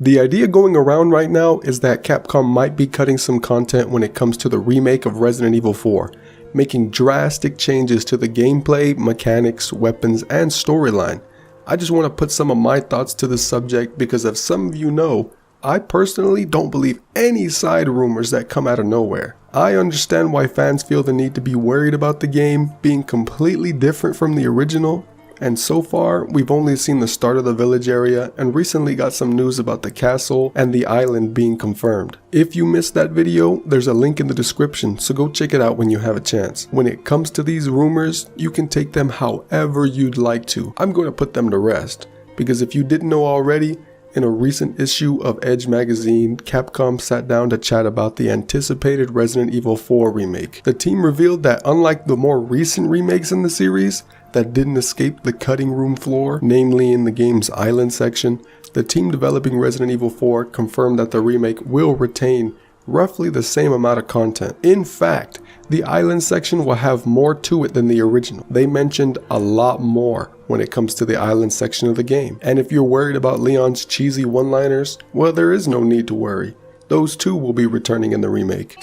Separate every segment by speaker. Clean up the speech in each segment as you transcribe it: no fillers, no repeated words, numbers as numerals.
Speaker 1: The idea going around right now is that Capcom might be cutting some content when it comes to the remake of Resident Evil 4, making drastic changes to the gameplay, mechanics, weapons, and storyline. I just want to put some of my thoughts to this subject because as some of you know, I personally don't believe any side rumors that come out of nowhere. I understand why fans feel the need to be worried about the game being completely different from the original, and so far we've only seen the start of the village area and recently got some news about the castle and the island being confirmed. If you missed that video, there's a link in the description, so go check it out when you have a chance. When it comes to these rumors, you can take them however you'd like to. I'm going to put them to rest, because if you didn't know already, in a recent issue of Edge magazine, Capcom sat down to chat about the anticipated Resident Evil 4 remake. The team revealed that unlike the more recent remakes in the series that didn't escape the cutting room floor, namely in the game's island section, the team developing Resident Evil 4 confirmed that the remake will retain roughly the same amount of content. In fact, the island section will have more to it than the original. They mentioned a lot more when it comes to the island section of the game. And if you're worried about Leon's cheesy one-liners, well, there is no need to worry. Those too will be returning in the remake.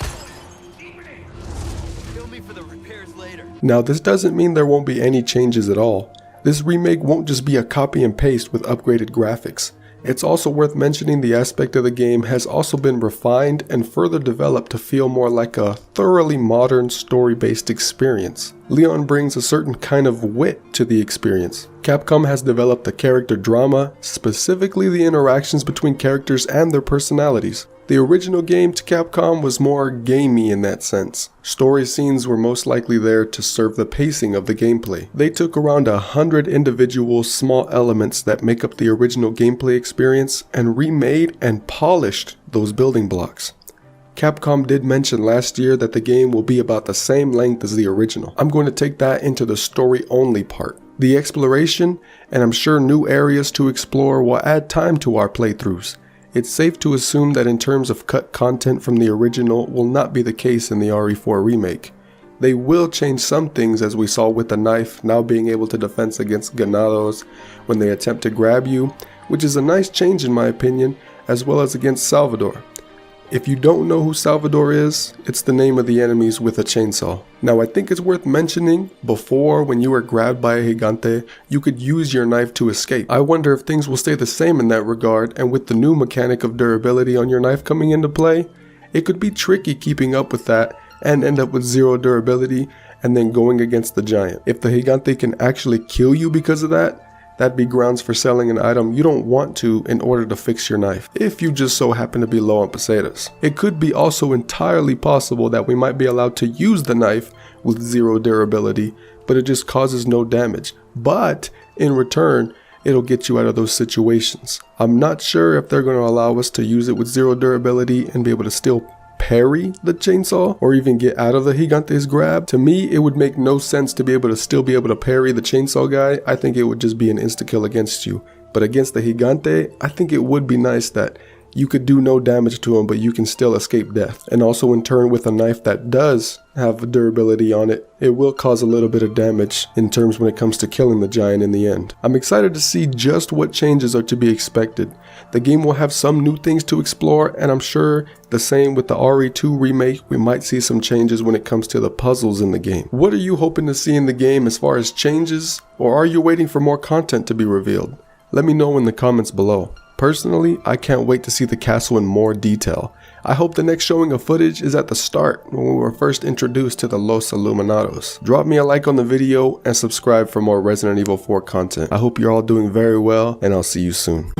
Speaker 1: Now, this doesn't mean there won't be any changes at all. This remake won't just be a copy and paste with upgraded graphics. It's also worth mentioning the aspect of the game has also been refined and further developed to feel more like a thoroughly modern story-based experience. Leon brings a certain kind of wit to the experience. Capcom has developed the character drama, specifically the interactions between characters and their personalities. The original game to Capcom was more gamey in that sense. Story scenes were most likely there to serve the pacing of the gameplay. They took around 100 individual small elements that make up the original gameplay experience and remade and polished those building blocks. Capcom did mention last year that the game will be about the same length as the original. I'm going to take that into the story only part. The exploration, and I'm sure new areas to explore, will add time to our playthroughs. It's safe to assume that in terms of cut content from the original will not be the case in the RE4 Remake. They will change some things, as we saw with the knife now being able to defense against ganados when they attempt to grab you, which is a nice change in my opinion, as well as against Salvador. If you don't know who Salvador is, it's the name of the enemies with a chainsaw. Now I think it's worth mentioning, before when you were grabbed by a gigante, you could use your knife to escape. I wonder if things will stay the same in that regard, and with the new mechanic of durability on your knife coming into play, it could be tricky keeping up with that and end up with zero durability and then going against the giant. If the gigante can actually kill you because of that, that'd be grounds for selling an item you don't want to in order to fix your knife, if you just so happen to be low on pesetas. It could be also entirely possible that we might be allowed to use the knife with zero durability, but it just causes no damage. But in return, it'll get you out of those situations. I'm not sure if they're going to allow us to use it with zero durability and be able to still parry the chainsaw or even get out of the gigante's grab. To me, it would make no sense to be able to still be able to parry the chainsaw guy. I think it would just be an insta-kill against you. But against the gigante, I think it would be nice that you could do no damage to him, but you can still escape death. And also in turn, with a knife that does have durability on it, it will cause a little bit of damage in terms when it comes to killing the giant in the end. I'm excited to see just what changes are to be expected. The game will have some new things to explore, and I'm sure the same with the RE2 remake, we might see some changes when it comes to the puzzles in the game. What are you hoping to see in the game as far as changes, or are you waiting for more content to be revealed? Let me know in the comments below. Personally, I can't wait to see the castle in more detail. I hope the next showing of footage is at the start when we were first introduced to the Los Illuminados. Drop me a like on the video and subscribe for more Resident Evil 4 content. I hope you're all doing very well, and I'll see you soon.